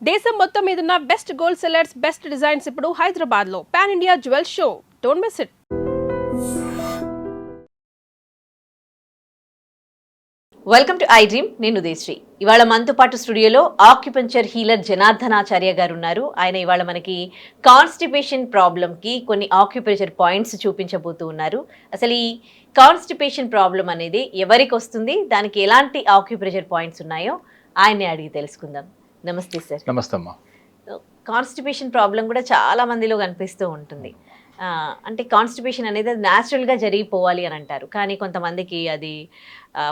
దేశం మొత్తం మీదున్న best gold sellers, best designs ఇప్పుడు హైదరాబాద్ లో pan India jewel show. Don't miss it. Welcome to I dream. నేను ఉదయశ్రీ. ఇవాళ మనతో పాటు స్టూడియోలో ఆక్యుపంచర్ హీలర్ జనార్దనాచార్య గారు ఉన్నారు. ఆయన ఇవాళ మనకి కాన్స్టిపేషన్ ప్రాబ్లంకి కొన్ని ఆక్యుపంచర్ పాయింట్స్ చూపించబోతూ ఉన్నారు. అసలు ఈ కాన్స్టిపేషన్ ప్రాబ్లం అనేది ఎవరికి వస్తుంది, దానికి ఎలాంటి ఆక్యుప్రెషర్ పాయింట్స్ ఉన్నాయో ఆయన్ని అడిగి తెలుసుకుందాం. నమస్తే సార్. నమస్తే అమ్మా. కాన్స్టిపేషన్ ప్రాబ్లం కూడా చాలా మందిలో కనిపిస్తూ ఉంటుంది. అంటే కాన్స్టిపేషన్ అనేది అది న్యాచురల్గా జరిగిపోవాలి అని అంటారు, కానీ కొంతమందికి అది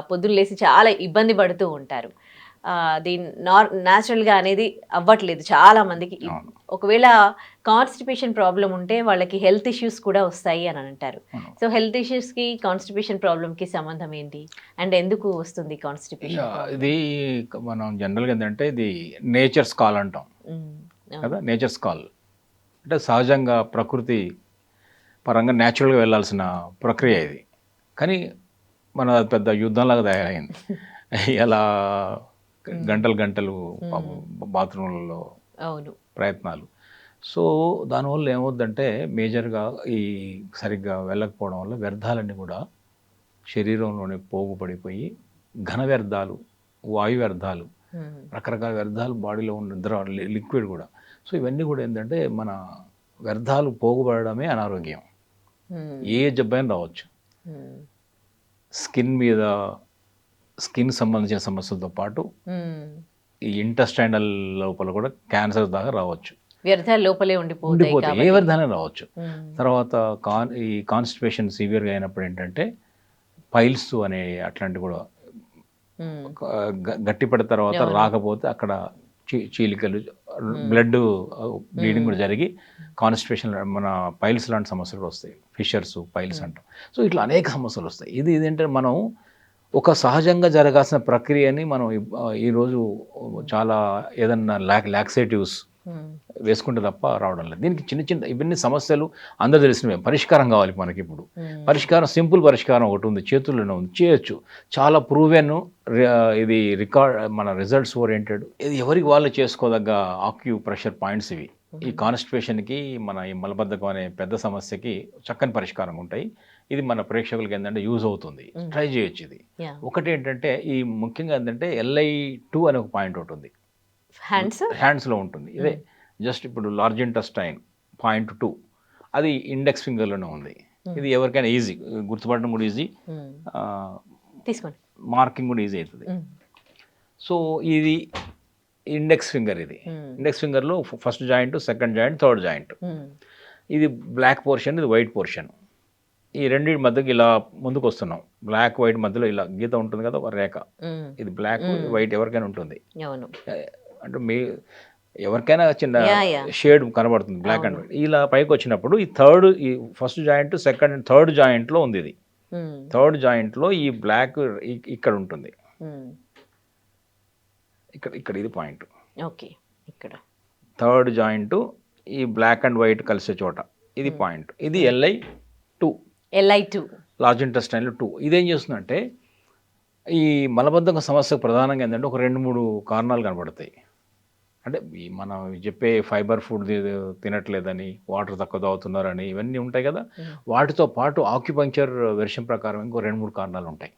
పొద్దున్న లేసి చాలా ఇబ్బంది పడుతూ ఉంటారు. అది న్యాచురల్గా అనేది అవ్వట్లేదు చాలా మందికి. ఒకవేళ కాన్స్టిపేషన్ ప్రాబ్లం ఉంటే వాళ్ళకి హెల్త్ ఇష్యూస్ కూడా వస్తాయి అని అంటారు. సో హెల్త్ ఇష్యూస్కి కాన్స్టిపేషన్ ప్రాబ్లంకి సంబంధం ఏంటి అండ్ ఎందుకు వస్తుంది కాన్స్టిపేషన్? ఇది మనం జనరల్గా ఏంటంటే ఇది నేచర్స్ కాల్ అంటాం కదా. నేచర్స్ కాల్ అంటే సహజంగా ప్రకృతి పరంగా న్యాచురల్గా వెళ్ళాల్సిన ప్రక్రియ ఇది. కానీ మన పెద్ద యుద్ధంలాగా తయారైంది. ఇలా గంటలు బాత్రూంలలో ప్రయత్నాలు. సో దానివల్ల ఏమవుద్దంటే మేజర్గా ఈ సరిగ్గా వెళ్ళకపోవడం వల్ల వ్యర్థాలన్నీ కూడా శరీరంలోనే పోగుపడిపోయి ఘన వ్యర్థాలు, వాయు వ్యర్థాలు, రకరకాల వ్యర్థాలు బాడీలో ఉన్న లిక్విడ్ కూడా. సో ఇవన్నీ కూడా ఏంటంటే మన వ్యర్థాలు పోగుపడడమే అనారోగ్యం. ఏ జబ్బైనా రావచ్చు. స్కిన్ సంబంధించిన సమస్యలతో పాటు ఈ ఇంటెస్టైనల్ లోపల కూడా క్యాన్సర్ దాకా రావచ్చు. వ్యర్థాలు లోపలే ఉండిపోతాయి, ఏ వ్యర్థాలైనా రావచ్చు. తర్వాత ఈ కాన్స్టిపేషన్ సివియర్గా అయినప్పుడు ఏంటంటే పైల్స్ అనే అట్లాంటివి కూడా గట్టిపడిన తర్వాత రాకపోతే అక్కడ చీలికలు, బ్లడ్ బ్లీడింగ్ కూడా జరిగి కాన్స్టిపేషన్, మన పైల్స్ లాంటి సమస్యలు వస్తాయి. ఫిషర్స్, పైల్స్ అంటాం. సో ఇట్లా అనేక సమస్యలు వస్తాయి. ఇది ఏంటంటే మనం ఒక సహజంగా జరగాల్సిన ప్రక్రియని మనం ఈరోజు చాలా ఏదన్నా లాక్సేటివ్స్ వేసుకుంటే తప్ప రావడం లేదు. దీనికి చిన్న ఇవన్నీ సమస్యలు అందరూ తెలిసినవే. పరిష్కారం కావాలి మనకి. ఇప్పుడు పరిష్కారం, సింపుల్ పరిష్కారం ఒకటి ఉంది, చేతుల్లోనే ఉంది, చేయొచ్చు. చాలా ప్రూవెన్, ఇది మన రిజల్ట్స్ ఓరియంటెడ్, ఇది ఎవరికి వాళ్ళు చేసుకోదగ్గ ఆక్యుప్రెషర్ పాయింట్స్ ఇవి. ఈ కాన్స్టిపేషన్కి, మన ఈ మలబద్ధకం అనే పెద్ద సమస్యకి చక్కని పరిష్కారం ఉంటాయి. ఇది మన ప్రేక్షకులకి ఏంటంటే యూజ్ అవుతుంది, ట్రై చేయొచ్చు. ఇది ఒకటి ఏంటంటే ఈ ముఖ్యంగా ఏంటంటే LI2 అనే ఒక పాయింట్ ఒకటి ఉంది, హ్యాండ్స్లో ఉంటుంది. ఇదే జస్ట్ ఇప్పుడు లార్జ్ ఇంటెస్టైన్ .2 అది ఇండెక్స్ ఫింగర్లోనే ఉంది. ఇది ఎవరికైనా ఈజీ, గుర్తుపడడం కూడా ఈజీ, మార్కింగ్ కూడా ఈజీ అవుతుంది. సో ఇది ఇండెక్స్ ఫింగర్. ఇది ఇండెక్స్ ఫింగర్లో first joint, second joint, third joint. ఇది బ్లాక్ పోర్షన్, ఇది వైట్ పోర్షన్. ఈ రెండింటి మధ్యకి ఇలా ముందుకు వస్తున్నాం. బ్లాక్ వైట్ మధ్యలో ఇలా గీత ఉంటుంది కదా, ఒక రేఖ. ఇది బ్లాక్ వైట్ ఎవరికైనా ఉంటుంది. అంటే ఎవరికైనా చిన్న షేడ్ కనబడుతుంది, బ్లాక్ అండ్ వైట్. ఇలా పైకి వచ్చినప్పుడు ఈ ఫస్ట్ జాయింట్, సెకండ్, థర్డ్ జాయింట్లో ఉంది. ఇది థర్డ్ జాయింట్లో ఈ బ్లాక్ ఇక్కడ ఉంటుంది. ఇక్కడ ఇది పాయింట్. ఇక్కడ థర్డ్ జాయింట్, ఈ బ్లాక్ అండ్ వైట్ కలిసే చోట ఇది పాయింట్. ఇది LI2 లార్జ్ ఇంటెస్టైన్లో 2. ఇదేం చేస్తుందంటే ఈ మలబద్ధకం సమస్యకు ప్రధానంగా ఏంటంటే ఒక 2-3 కారణాలు కనబడతాయి. అంటే మనం చెప్పే ఫైబర్ ఫుడ్ తినట్లేదని, వాటర్ తక్కువ తాగుతున్నారని, ఇవన్నీ ఉంటాయి కదా. వాటితో పాటు ఆక్యుపంక్చర్ వెర్షన్ ప్రకారం ఇంకో 2-3 కారణాలు ఉంటాయి.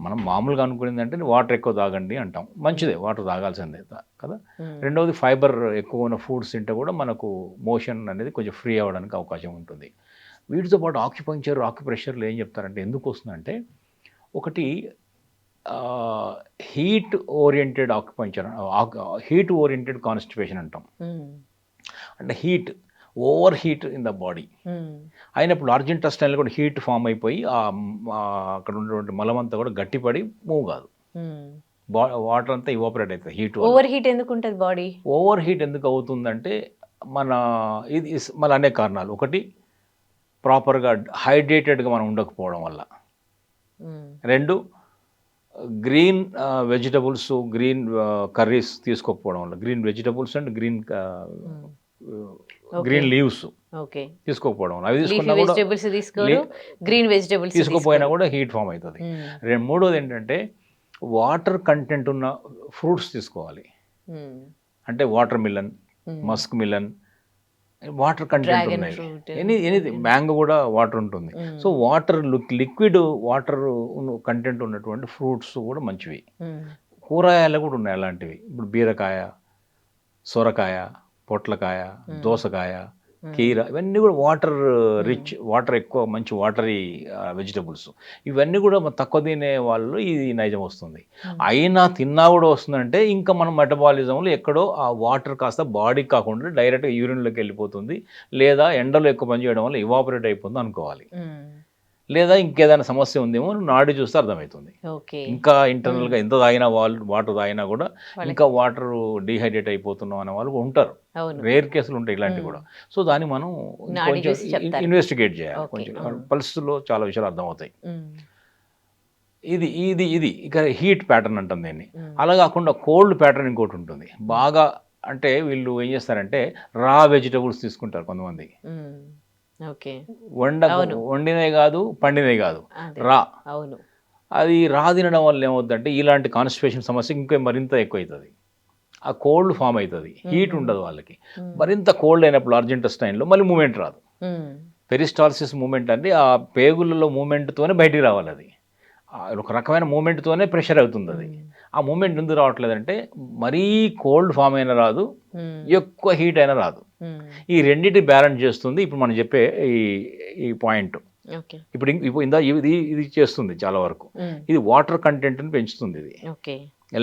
మనం మామూలుగా అనుకునేది అంటే వాటర్ ఎక్కువ తాగండి అంటాం, మంచిదే, వాటర్ తాగాల్సిందే కదా. రెండవది ఫైబర్ ఎక్కువ ఉన్న ఫుడ్స్ తింటే కూడా మనకు మోషన్ అనేది కొంచెం ఫ్రీ అవ్వడానికి అవకాశం ఉంటుంది. వీటితో పాటు ఆక్యుప్రెషర్లు ఏం చెప్తారంటే ఎందుకు వస్తుందంటే, ఒకటి heat oriented acupuncture, heat oriented constipation అంటాం. అంటే over heat in the body అయినప్పుడు లార్జ్ ఇంటెస్టైన్లో కూడా హీట్ ఫామ్ అయిపోయి అక్కడ ఉన్నటువంటి మలం అంతా కూడా గట్టిపడి మూవ్ కాదు, వాటర్ అంతా ఇవాపరేట్ అవుతుంది. ఓవర్ హీట్ ఎందుకు ఉంటుంది బాడీ? ఓవర్ హీట్ ఎందుకు అవుతుందంటే ఇది మళ్ళీ అనేక కారణాలు. ఒకటి ప్రాపర్గా హైడ్రేటెడ్గా మనం ఉండకపోవడం వల్ల. రెండు, గ్రీన్ వెజిటబుల్స్, గ్రీన్ కర్రీస్ తీసుకోకపోవడం వల్ల. Green vegetables and green leaves తీసుకోకపోవడం వల్ల. అవి తీసుకోపోయినా కూడా హీట్ ఫామ్ అవుతుంది. మూడోది ఏంటంటే వాటర్ కంటెంట్ ఉన్న ఫ్రూట్స్ తీసుకోవాలి. అంటే water melon, Musk melon, water content Dragon ఉన్నాయి. fruit. ఎనీథింగ్, మ్యాంగో కూడా వాటర్ ఉంటుంది. So water liquid water content ఉన్నటువంటి ఫ్రూట్స్ కూడా మంచివి. కూరగాయలు కూడా ఉన్నాయి అలాంటివి. ఇప్పుడు బీరకాయ, సొరకాయ, పొట్లకాయ, దోసకాయ, కీర, ఇవన్నీ కూడా వాటర్ రిచ్, వాటర్ ఎక్కువ, మంచి వాటరీ వెజిటబుల్స్. ఇవన్నీ కూడా తక్కువ తినే వాళ్ళు ఇది నైజం వస్తుంది. అయినా తిన్నా కూడా వస్తుందంటే ఇంకా మనం మెటబాలిజంలో ఎక్కడో ఆ వాటర్ కాస్త బాడీకి కాకుండా డైరెక్ట్గా యూరిన్లోకి వెళ్ళిపోతుంది, లేదా ఎండలో ఎక్కువ పని చేయడం వల్ల ఇవాపరేట్ అయిపోతుంది అనుకోవాలి. లేదా ఇంకేదైనా సమస్య ఉందేమో నాడి చూస్తే అర్థమవుతుంది. ఓకే. ఇంకా ఇంటర్నల్గా ఎంత తాగినా వాటర్ తాగినా కూడా ఇంకా వాటర్ డీహైడ్రేట్ అయిపోతున్నాం అనే వాళ్ళు ఉంటారు. రేర్ కేసులు ఉంటాయి ఇలాంటివి కూడా. సో దాన్ని మనం కొంచెం ఇన్వెస్టిగేట్ చేయాలి. కొంచెం పల్స్లో చాలా విషయాలు అర్థమవుతాయి. ఇది ఇది ఇది ఇక హీట్ ప్యాటర్న్ అంటాం దీన్ని. అలా కాకుండా కోల్డ్ ప్యాటర్న్ ఇంకోటి ఉంటుంది. బాగా అంటే వీళ్ళు ఏం చేస్తారంటే రా వెజిటబుల్స్ తీసుకుంటారు కొంతమంది. ఓకే. వండినవి కాదు, పండినవి కాదు, రా. అవును. అది రా తినడం వల్ల ఏమవుతుందంటే ఇలాంటి కాన్స్టిపేషన్ సమస్య ఇంకా మరింత ఎక్కువ అవుతుంది. ఆ కోల్డ్ ఫామ్ అవుతుంది, హీట్ ఉండదు వాళ్ళకి. మరింత కోల్డ్ అయినప్పుడు లార్జ్ ఇంటెస్టైన్లో మళ్ళీ మూమెంట్ రాదు. పెరిస్టాల్సిస్ మూమెంట్ అంటే ఆ పేగులలో మూమెంట్తోనే బయటికి రావాలి. అది ఒక రకమైన మూమెంట్తోనే ప్రెషర్ అవుతుంది. అది ఆ మూమెంట్ ఎందుకు రావట్లేదంటే మరీ కోల్డ్ ఫామ్ అయినా రాదు, ఎక్కువ హీట్ అయినా రాదు. ఈ రెండింటి బ్యాలెన్స్ చేస్తుంది ఇప్పుడు మనం చెప్పే ఈ పాయింట్. ఇప్పుడు ఇది చేస్తుంది చాలా వరకు. ఇది వాటర్ కంటెంట్ని పెంచుతుంది. ఇది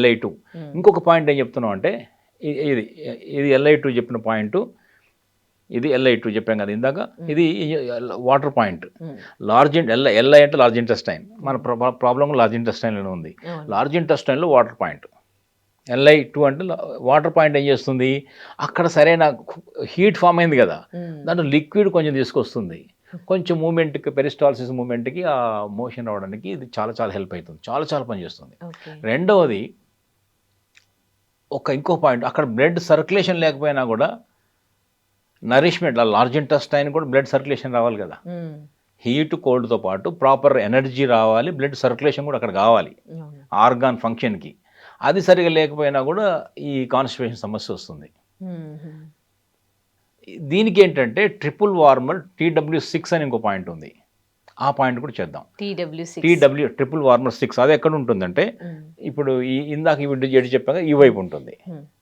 LI2. ఇంకొక పాయింట్ ఏం చెప్తున్నాం అంటే ఇది LI2 చెప్పిన పాయింట్. ఇది LI2 చెప్పాం కదా ఇందాక. ఇది వాటర్ పాయింట్. LI అంటే లార్జ్ ఇంటెస్టైన్. మన ప్రాబ్లం లార్జ్ ఇంటెస్టైన్లోనే ఉంది. Large ఇంటెస్టైన్లో water point. LI2 అంటే వాటర్ పాయింట్ ఏం చేస్తుంది, అక్కడ సరైన హీట్ ఫామ్ అయింది కదా, దాంట్లో లిక్విడ్ కొంచెం తీసుకొస్తుంది. కొంచెం మూమెంట్కి, పెరిస్టాల్సిస్ మూమెంట్కి, ఆ మోషన్ రావడానికి ఇది చాలా చాలా హెల్ప్ అవుతుంది. చాలా చాలా పనిచేస్తుంది. రెండవది ఇంకో పాయింట్, అక్కడ బ్లడ్ సర్క్యులేషన్ లేకపోయినా కూడా నరిష్మెంట్, లార్జ్ ఇంటెస్టైన్ కూడా బ్లడ్ సర్క్యులేషన్ రావాలి కదా. హీట్ కోల్డ్తో పాటు ప్రాపర్ ఎనర్జీ రావాలి, బ్లడ్ సర్క్యులేషన్ కూడా అక్కడ కావాలి ఆర్గాన్ ఫంక్షన్కి. అది సరిగా లేకపోయినా కూడా ఈ కాన్స్టిపేషన్ సమస్య వస్తుంది. దీనికి ఏంటంటే ట్రిపుల్ వార్మర్ TW6 అని ఇంకో పాయింట్ ఉంది. ఆ పాయింట్ కూడా చేద్దాం. ట్రిపుల్ వార్మర్ 6 అది ఎక్కడ ఉంటుందంటే ఇప్పుడు ఇందాక ఇవి చెప్పాక ఈ వైపు ఉంటుంది.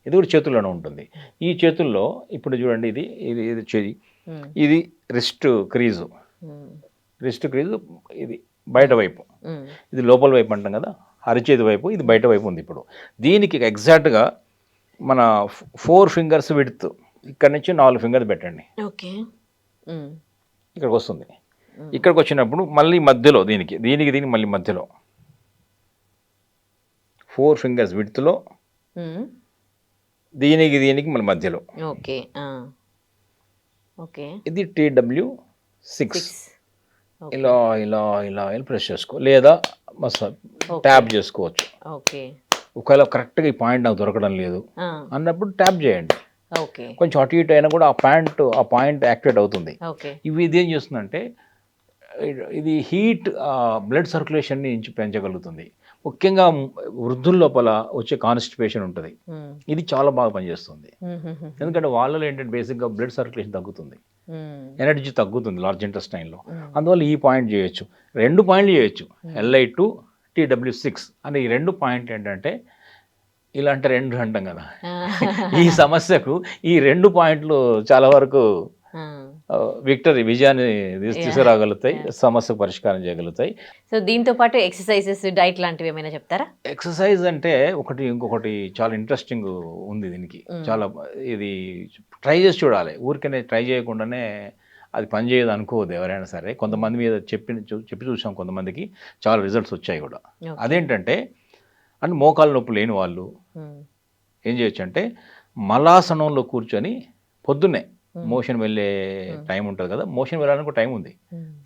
ఇది కూడా చేతుల్లోనే ఉంటుంది. ఈ చేతుల్లో ఇప్పుడు చూడండి, ఇది ఇది ఇది చెయ్యి, ఇది రిస్ట్ క్రీజు, ఇది బయట వైపు, ఇది లోపల వైపు అంటాం కదా, అరిచేతి వైపు, ఇది బయట వైపు ఉంది. ఇప్పుడు దీనికి ఎగ్జాక్ట్గా మన 4 ఫింగర్స్ విడ్త్, ఇక్కడ నుంచి 4 ఫింగర్స్ పెట్టండి. ఇక్కడికి వస్తుంది. ఇక్కడికి వచ్చినప్పుడు మళ్ళీ మధ్యలో దీనికి మళ్ళీ మధ్యలో 4 ఫింగర్స్ విడ్త్లో, దీనికి మళ్ళీ మధ్యలో. ఇది TW6. ఇలా ఇలా ఇలా ప్రెస్ చేసుకో, లేదా ట్యాప్ చేసుకోవచ్చు. ఒకవేళ కరెక్ట్గా ఈ పాయింట్ నాకు దొరకడం లేదు అన్నప్పుడు ట్యాప్ చేయండి. కొంచెం అటు ఇటు అయినా కూడా ఆ పాయింట్ యాక్టివేట్ అవుతుంది. ఇది ఏం చేస్తుందంటే ఇది హీట్ బ్లడ్ సర్క్యులేషన్ని పెంచగలుగుతుంది. ముఖ్యంగా వృద్ధుల లోపల వచ్చే కాన్స్టిపేషన్ ఉంటుంది, ఇది చాలా బాగా పనిచేస్తుంది. ఎందుకంటే వాళ్ళలో ఏంటంటే బేసిక్గా బ్లడ్ సర్క్యులేషన్ తగ్గుతుంది, ఎనర్జీ తగ్గుతుంది లార్జ్ ఇంటెస్టైన్లో. అందువల్ల ఈ పాయింట్ చేయొచ్చు. 2 పాయింట్లు చేయొచ్చు, LI2, TW6 అనే ఈ 2 పాయింట్లు ఏంటంటే ఇలాంటి 2 అంటాం కదా, ఈ సమస్యకు ఈ 2 పాయింట్లు చాలా వరకు విజయాన్ని తీసుకురాగలుగుతాయి, సమస్యకు పరిష్కారం చేయగలుగుతాయి. సో దీంతో పాటు ఎక్సర్సైజెస్, డైట్ లాంటివి ఏమైనా చెప్తారా? ఎక్సర్సైజ్ అంటే ఇంకొకటి చాలా ఇంట్రెస్టింగ్ ఉంది దీనికి. చాలా ఇది ట్రై చేసి చూడాలి. ఊరికనే ట్రై చేయకుండానే అది పనిచేయదు అనుకోవద్దు ఎవరైనా సరే. కొంతమంది మీద చెప్పి చూసాం, కొంతమందికి చాలా రిజల్ట్స్ వచ్చాయి కూడా. అదేంటంటే మోకాలు నొప్పి లేని వాళ్ళు ఏం చేయొచ్చు అంటే మలాసనంలో కూర్చొని పొద్దున్నే మోషన్ వెళ్ళే టైం ఉంటుంది కదా, మోషన్ వెళ్ళడానికి ఒక టైం ఉంది,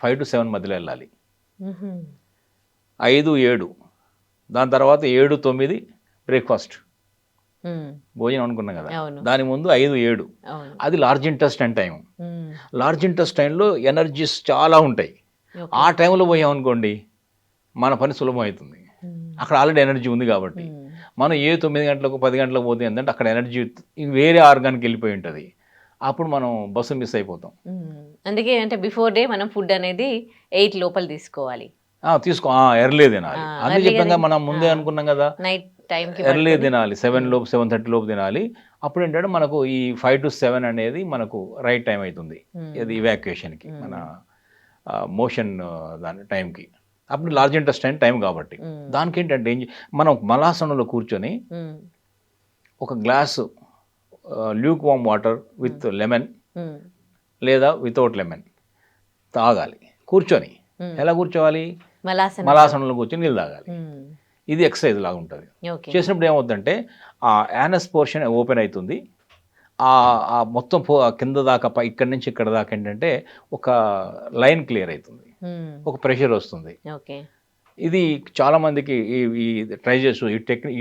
5 to 7 మధ్యలో వెళ్ళాలి. 5, 7, దాని తర్వాత 7, 9 బ్రేక్ఫాస్ట్, భోజనం అనుకున్నాం కదా, దాని ముందు 5, 7 అది లార్జ్ ఇంటెస్టైన్ టైం. లార్జ్ ఇంటెస్టైన్లో ఎనర్జీస్ చాలా ఉంటాయి. ఆ టైంలో పోయామనుకోండి మన పని సులభం అవుతుంది, అక్కడ ఆల్రెడీ ఎనర్జీ ఉంది కాబట్టి. మనం ఏ 9 గంటలకు 10 గంటలకు పోతే ఏంటంటే అక్కడ ఎనర్జీ వేరే ఆర్గానికి వెళ్ళిపోయి ఉంటుంది, అప్పుడు మనం బస్సు మిస్ అయిపోతాం. అందుకే అంటే బిఫోర్ డే మనం ఫుడ్ అనేది 8 లోపల తీసుకోవాలి. తీసుకో ఎర్లీ తినాలి. అందుకే చెప్పాక మనం ముందే అనుకున్నాం కదా, నైట్ టైంకి ఎర్లీ తినాలి, 7 లోపు 7:30 లోపు తినాలి. అప్పుడు ఏంటంటే మనకు ఈ 5 to 7 అనేది మనకు రైట్ టైం అవుతుంది, ఇది ఇవాక్యుయేషన్కి, మన మోషన్ దాని టైంకి. అప్పుడు లార్జ్ ఇంటెస్టైన్ టైం కాబట్టి దానికి ఏంటంటే మనం మలాసనంలో కూర్చొని ఒక glass Luke warm water with lemon లేదా వితౌట్ లెమన్ తాగాలి కూర్చొని. ఎలా కూర్చోవాలి? మలాసనంలో కూర్చొని నీళ్ళు తాగాలి. ఇది ఎక్సర్సైజ్ లాగా ఉంటుంది. చేసినప్పుడు ఏమవుతుందంటే ఆ యానస్ పోర్షన్ ఓపెన్ అవుతుంది, ఆ మొత్తం కింద దాకా ఇక్కడి నుంచి ఇక్కడ దాకా ఏంటంటే ఒక లైన్ క్లియర్ అవుతుంది, ఒక ప్రెషర్ వస్తుంది. ఇది చాలా మందికి ఈ ట్రై చేస్తూ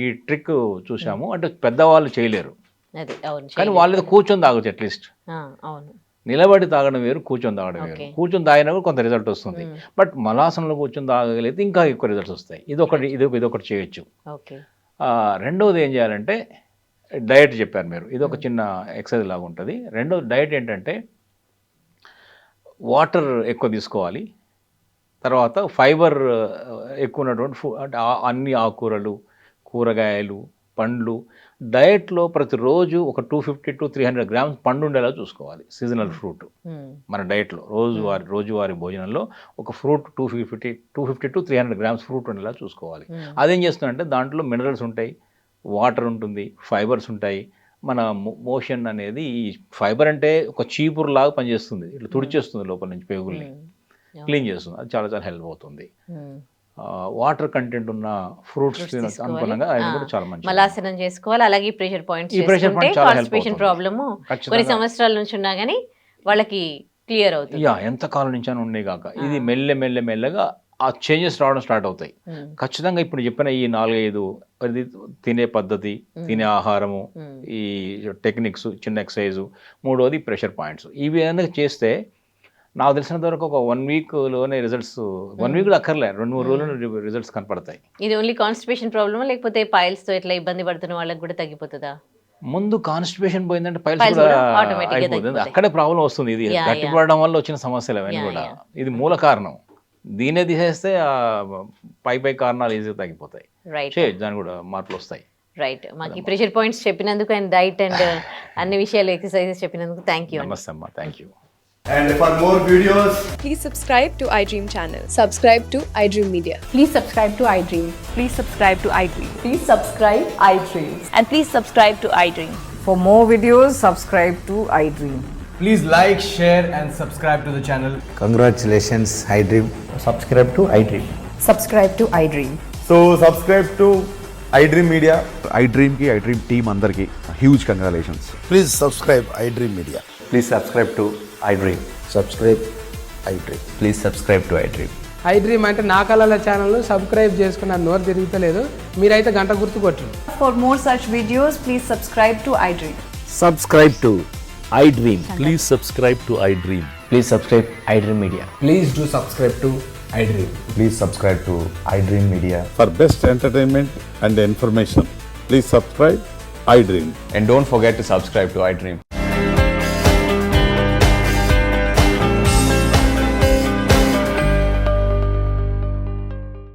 ఈ ట్రిక్ చూసాము. అంటే పెద్దవాళ్ళు చేయలేరు, కానీ వాళ్ళు కూర్చొని తాగొచ్చు. అట్లీస్ట్ నిలబడి తాగడం వేరు, కూర్చొని తాగడం వేరు. కూర్చొని తాగినా కూడా కొంత రిజల్ట్ వస్తుంది, బట్ మలాసనంలో కూర్చొని తాగగలిగితే ఇంకా ఎక్కువ రిజల్ట్స్ వస్తాయి. ఇదొకటి చేయొచ్చు. రెండవది ఏం చేయాలంటే డయట్ చెప్పారు మీరు, ఇది ఒక చిన్న ఎక్సర్సైజ్ లాగా ఉంటుంది. రెండవది డయట్ ఏంటంటే వాటర్ ఎక్కువ తీసుకోవాలి, తర్వాత ఫైబర్ ఎక్కువ ఉన్నటువంటి అంటే అన్ని ఆకుకూరలు, కూరగాయలు, పండ్లు. డయట్లో ప్రతిరోజు ఒక 250 to 300 grams పండు ఉండేలా చూసుకోవాలి. సీజనల్ ఫ్రూట్ మన డయట్లో రోజువారీ భోజనంలో ఒక ఫ్రూట్ 250 to 300 grams ఫ్రూట్ ఉండేలా చూసుకోవాలి. అదేం చేస్తుందంటే దాంట్లో మినరల్స్ ఉంటాయి, వాటర్ ఉంటుంది, ఫైబర్స్ ఉంటాయి. మన మోషన్ అనేది ఈ ఫైబర్ అంటే ఒక చీపురు లాగా పనిచేస్తుంది, ఇట్లా తుడిచేస్తుంది లోపల నుంచి, పేగుల్ని క్లీన్ చేస్తుంది. అది చాలా చాలా హెల్ప్ అవుతుంది. వాటర్ కంటెంట్ ఉన్న ఫ్రూట్స్ అనుకూలంగా అది కూడా చాలా మంచిది. మలాసనం చేసుకోవాలి. అలాగే ప్రెషర్ పాయింట్స్ చేసుకుంటే కాన్స్టిపేషన్ ప్రాబ్లమ్ కొన్ని సంవత్సరాల నుంచి ఉన్నా కానీ వాళ్ళకి క్లియర్ అవుతుంది. ఎంత కాలం నుంచి అని ఉండే కాక ఇది మెల్లగా ఆ చేంజెస్ రావడం స్టార్ట్ అవుతాయి. ఖచ్చితంగా ఇప్పుడు చెప్పిన ఈ 4-5 తినే పద్ధతి, తినే ఆహారము, ఈ టెక్నిక్స్, చిన్న ఎక్సర్సైజు, మూడోది ప్రెషర్ పాయింట్స్, ఇవి ఏమైనా చేస్తే నాకు తెలిసినంత వరకు ఒక 1 weekలోనే రిజల్ట్స్, 1 week కూడా అక్కర్లే, 2-3 రోజులు రిజల్ట్స్ కనపడతాయి. ఇది ఓన్లీ కాన్స్టిపేషన్ ప్రాబ్లమ్ లేకపోతే పైల్స్తో ఇట్లా ఇబ్బంది పడుతున్న వాళ్ళకి కూడా తగ్గిపోతుందా? ముందు కాన్స్టిపేషన్ పోయిందంటే పైల్స్ కూడా అయిపోతుంది, అక్కడే ప్రాబ్లం వస్తుంది. ఇది గట్టిపడడం వల్ల వచ్చిన సమస్యలు అవన్నీ కూడా ఇది మూల కారణం. దీనే తీసేస్తే పై కారణాలు ఈజీగా తగ్గిపోతాయి. దాని కూడా మార్పులు వస్తాయి. రైట్. మాకు ప్రెషర్ పాయింట్స్ చెప్పినందుకు అండ్ డైట్ అండ్ అన్ని విషయాలు ఎక్సర్సైజెస్ చెప్పినందుకు థ్యాంక్ యూ. నమస్తే అమ్మా, thank you. And for more videos, please subscribe to iDream channel. Subscribe to iDream Media. Please subscribe to iDream. Please subscribe to iDream. Please subscribe iDream. And please subscribe to iDream. For more videos, subscribe to iDream. please like, share and subscribe to the channel. Congratulations, iDream. Subscribe to iDream. Subscribe to iDream. So subscribe to iDream Media. iDream ki iDream team andarki huge congratulations. Please subscribe iDream Media. Please subscribe to iDream. Subscribe iDream. Please subscribe to iDream. iDream అంటే నా కళల ఛానల్ను subscribe చేసుకున్న నోరు తిరుగుతలేదు, మీరైతే గంట గుర్తు కొట్టండి. For more such videos, please subscribe to iDream. Subscribe to iDream. Please subscribe to iDream. Please subscribe iDream Media. Please do subscribe to iDream. Please subscribe to iDream Media. For best entertainment and information, please subscribe iDream. And don't forget to subscribe to iDream.